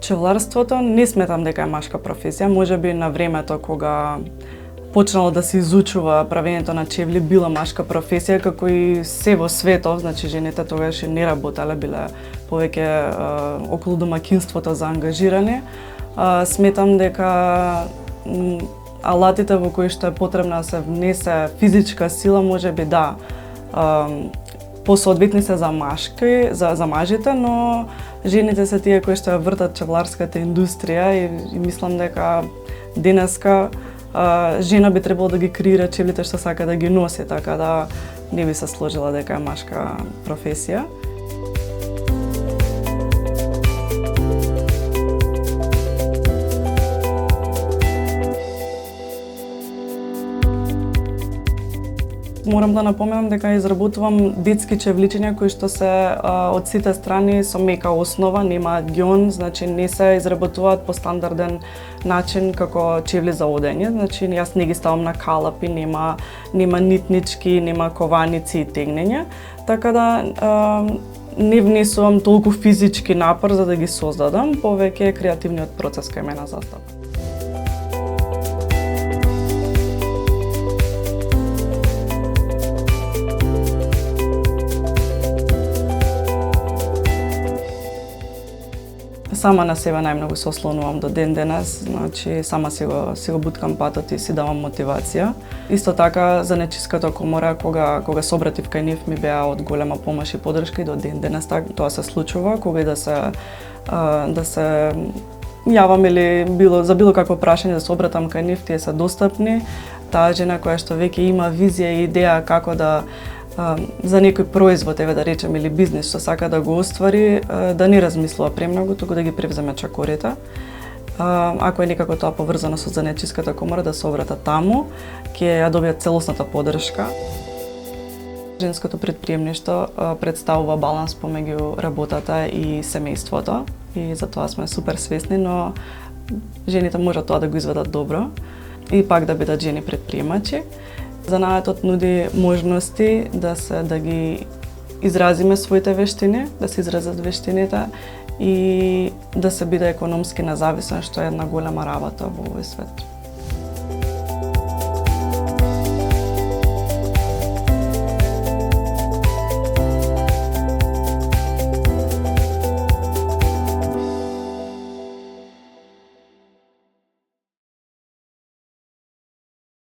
Пчеларството не сметам дека е машка професија, можеби на времето кога почнало да се изучува правењето на чевли била машка професија, како и се во светот, значи жените тогаш не работеле, биле повеќе околу домаќинството заангажирани. Сметам дека алатите во кои што е потребна да се внесе физичка сила, можеби да, посоодветни се за машки, за мажите, но жените се тие кои што ја вртат пчеларската индустрија и мислам дека денеска жена би требало да ги креира чевлите што сака да ги носи, така да не би се сложила дека е машка професија. Морам да напоменам дека изработувам детски чевличиња кои што се од сите страни со мека основа, немаат ѓон, значи не се изработуваат по стандарден начин како чевли за одење, значи јас не ги ставам на калапи, нема нитнички, нема кованици и тегнење, така да не внесувам толку физички напор за да ги создадам, повеќе креативниот процес кај мене застапа. Сама на себе најмногу се ослонувам до ден денес, значи сама си го буткам патот и си давам мотивација. Исто така за Нечиската комора кога се обратив кај нив ми беа од голема помош и поддршка и до ден денес тоа се случува, кога и да се јавам или за било какво прашање да се обратам кај нив, тие се достапни. Таа жена која што веќе има визија и идеја како да за некој производ, еве да речем, или бизнис што сака да го оствари, да не размислува премногу, туку да ги превземе чакорите. Ако е некако тоа поврзано со Занечиската комора, да се обрата таму, ќе ја добијат целосната поддршка. Женското претприемништво представува баланс помеѓу работата и семејството и за тоа сме супер свесни, но жените можат тоа да го изведат добро и пак да бидат жени претприемачи. Занаатот нуди можности да ги изразиме своите вештини, да се изразат вештините и да се биде економски независен, што е една голема работа во овој свет.